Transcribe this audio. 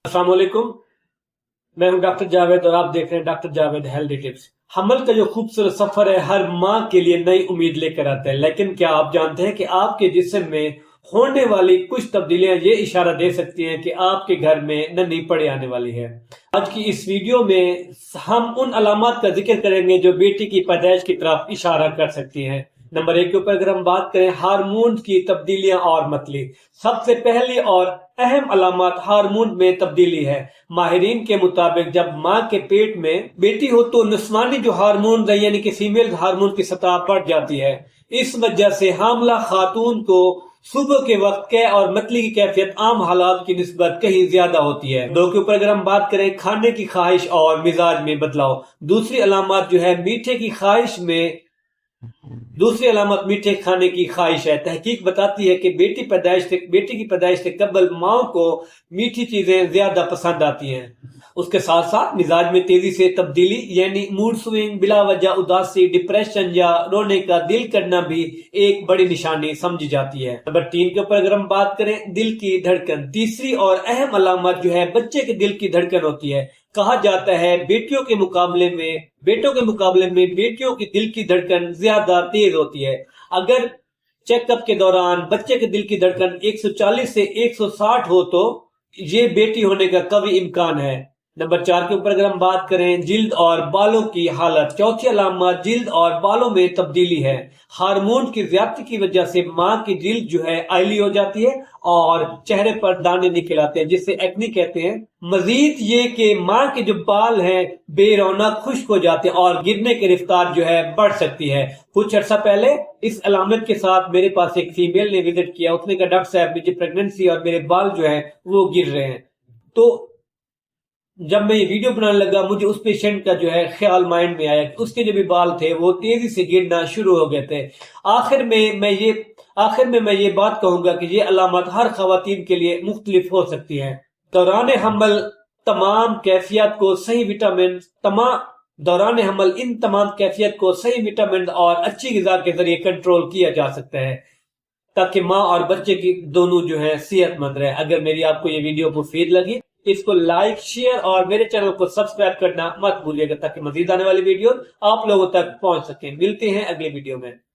अस्सलाम वालेकुम। मैं हूं डॉक्टर जावेद और आप देख रहे हैं डॉक्टर जावेद हेल्दी टिप्स। हमल का जो खूबसूरत सफर है हर माँ के लिए नई उम्मीद लेकर आता है, लेकिन क्या आप जानते हैं कि आपके जिस्म में होने वाली कुछ तब्दीलियां ये इशारा दे सकती हैं कि आपके घर में नन्ही पड़े आने वाली है। आज की इस वीडियो में हम उन अलामात का जिक्र करेंगे जो बेटी की पैदाइश की तरफ इशारा कर सकती हैं। नंबर 1 के ऊपर अगर हम बात करें हार्मोन की तब्दीलियां और मतली, सबसे पहली और अहम अलामत हार्मोन में तब्दीली है। माहिरीन के मुताबिक जब माँ के पेट में बेटी हो तो नस्वानी जो हार्मोन है यानी कि फीमेल हार्मोन की सतह बढ़ जाती है। इस वजह से हामला खातून को सुबह के वक्त कै और मतली की कैफियत आम हालात की निस्बत कहीं ज्यादा होती है। 2 के ऊपर अगर हम बात करें खाने की ख्वाहिश और मिजाज में बदलाव, दूसरी अलामत जो है मीठे की ख्वाहिश में दूसरी अलामत मीठे खाने की ख्वाहिश है। तहकीक बताती है कि बेटी की पैदाइश से कबल माँ को मीठी चीजें ज्यादा पसंद आती हैं। उसके साथ साथ मिजाज में तेजी से तब्दीली यानी मूड स्विंग, बिला वजह उदासी, डिप्रेशन या रोने का दिल करना भी एक बड़ी निशानी समझी जाती है। नंबर 3 के ऊपर अगर हम बात करें दिल की धड़कन, तीसरी और अहम अलामत जो है बच्चे के दिल की धड़कन होती है। कहा जाता है बेटों के मुकाबले में बेटियों की दिल की धड़कन ज्यादा तेज होती है। अगर चेकअप के दौरान बच्चे के दिल की धड़कन 140 से 160 हो तो ये बेटी होने का कभी इम्कान है। नंबर 4 के ऊपर अगर हम बात करें जिल्द और बालों की हालत, चौथी अलामत जिल्द और बालों में तब्दीली है। हार्मोन की ज्यादती की वजह से माँ की जिल्द जो है आयली हो जाती है और चेहरे पर दाने निकल आते हैं जिसे एक्नी कहते हैं। मजीद ये कि माँ के जो बाल हैं बेरौनक खुश्क हो जाते हैं और गिरने की रफ्तार जो है बढ़ सकती है। कुछ अर्सा पहले इस अलामत के साथ मेरे पास एक फीमेल ने विजिट किया। उसने कहा डॉक्टर साहब मुझे प्रेगनेंसी और मेरे बाल जो है वो गिर रहे हैं। तो जब मैं ये वीडियो बनाने लगा मुझे उस पेशेंट का जो है ख्याल माइंड में आया कि उसके जो भी बाल थे वो तेजी से गिरना शुरू हो गए थे। आखिर में मैं ये बात कहूंगा कि ये अलामत हर खवातीन के लिए मुख्तलिफ हो सकती है। दौरान हमल इन तमाम कैफियत को सही विटामिन और अच्छी ग़िज़ा के जरिए कंट्रोल किया जा सकता है ताकि माँ और बच्चे की दोनों जो है सेहतमंद रहे। अगर मेरी आपको ये वीडियो मुफीद लगी इसको लाइक, शेयर और मेरे चैनल को सब्सक्राइब करना मत भूलिएगा ताकि मजीद आने वाली वीडियो आप लोगों तक पहुंच सके। मिलते हैं अगले वीडियो में।